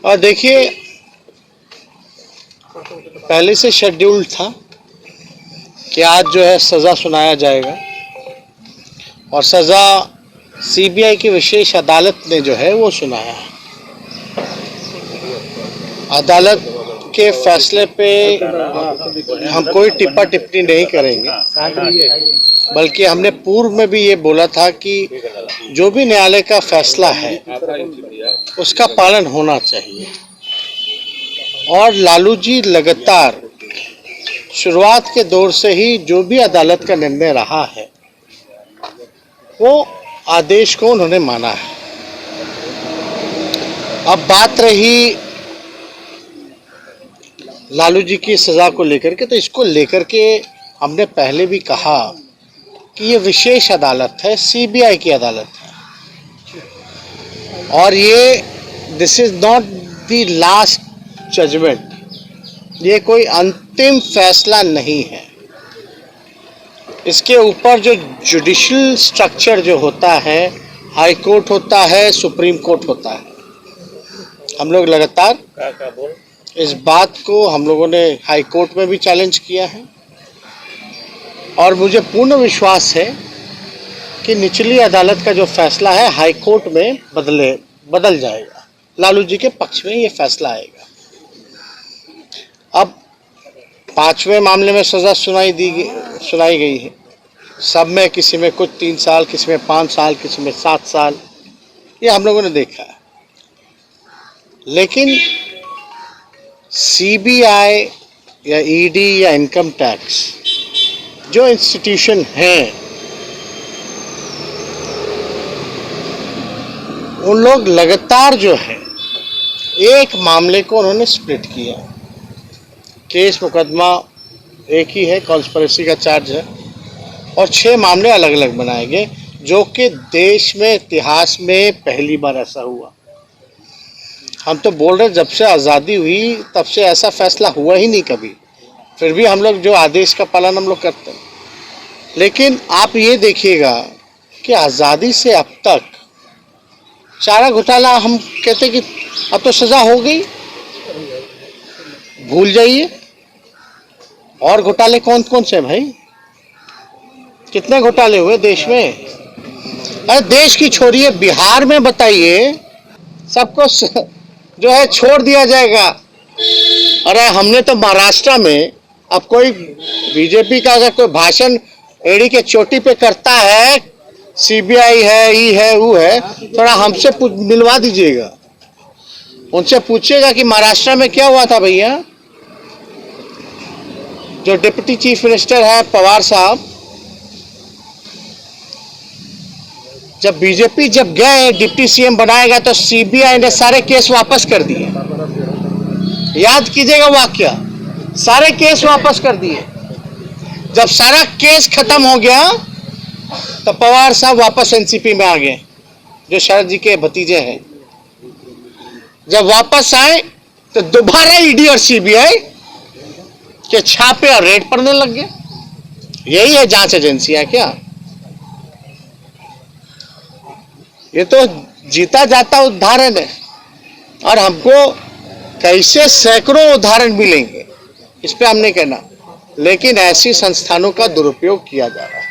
और देखिए, पहले से शेड्यूल्ड था कि आज जो है सज़ा सुनाया जाएगा और सज़ा सीबीआई की विशेष अदालत ने जो है वो सुनाया है। अदालत के फैसले पे हम कोई टिप्पा टिप्पणी नहीं करेंगे, बल्कि हमने पूर्व में भी ये बोला था कि जो भी न्यायालय का फैसला है उसका पालन होना चाहिए। और लालू जी लगातार शुरुआत के दौर से ही जो भी अदालत का निर्णय रहा है वो आदेश को उन्होंने माना है। अब बात रही लालू जी की सज़ा को लेकर के, तो इसको लेकर के हमने पहले भी कहा कि ये विशेष अदालत है, सीबीआई की अदालत है और ये this is not the last judgement, ये कोई अंतिम फैसला नहीं है। इसके ऊपर जो जुडिशल स्ट्रक्चर जो होता है, हाई कोर्ट होता है, सुप्रीम कोर्ट होता है। हम लोग लगातार इस बात को हम लोगों ने हाई कोर्ट में भी चैलेंज किया है और मुझे पूर्ण विश्वास है कि निचली अदालत का जो फैसला है हाई कोर्ट में बदल जाएगा। लालू जी के पक्ष में ये फैसला आएगा। अब 5वें मामले में सज़ा सुनाई गई है। सब में किसी में कुछ 3 साल, किसी में 5 साल, किसी में 7 साल, ये हम लोगों ने देखा है। लेकिन सीबीआई या ईडी या इनकम टैक्स जो इंस्टीट्यूशन हैं, उन लोग लगातार जो है एक मामले को उन्होंने स्प्लिट किया। केस मुकदमा एक ही है, कॉन्स्पिरेसी का चार्ज है और 6 मामले अलग अलग बनाए गए, जो कि देश में इतिहास में पहली बार ऐसा हुआ। हम तो बोल रहे जब से आज़ादी हुई तब से ऐसा फैसला हुआ ही नहीं कभी, फिर भी हम लोग जो आदेश का पालन हम लोग करते हैं। लेकिन आप ये देखिएगा कि आज़ादी से अब तक चारा घोटाला, हम कहते कि अब तो सज़ा हो गई, भूल जाइए। और घोटाले कौन कौन से भाई, कितने घोटाले हुए देश में? अरे देश की छोड़िए, बिहार में बताइए, सबको जो है छोड़ दिया जाएगा। अरे हमने तो महाराष्ट्र में, अब कोई बीजेपी का अगर कोई भाषण एड़ी के चोटी पे करता है, सीबीआई है, ई है, वो है, थोड़ा हमसे मिलवा दीजिएगा, उनसे पूछिएगा कि महाराष्ट्र में क्या हुआ था भैया। जो डिप्टी चीफ मिनिस्टर है पवार साहब, जब बीजेपी गए डिप्टी सीएम बनाएगा तो सीबीआई ने सारे केस वापस कर दिए। याद कीजिएगा वाकया, सारे केस वापस कर दिए। जब सारा केस खत्म हो गया तो पवार साहब वापस एनसीपी में आ गए, जो शरद जी के भतीजे हैं। जब वापस आए तो दोबारा ईडी और सीबीआई के छापे और रेड पड़ने लग गए। यही है जांच एजेंसियां क्या? ये तो जीता जाता उदाहरण है और हमको कैसे सैकड़ों उदाहरण मिलेंगे इस पे हम नहीं कहना, लेकिन ऐसी संस्थानों का दुरुपयोग किया जा रहा है।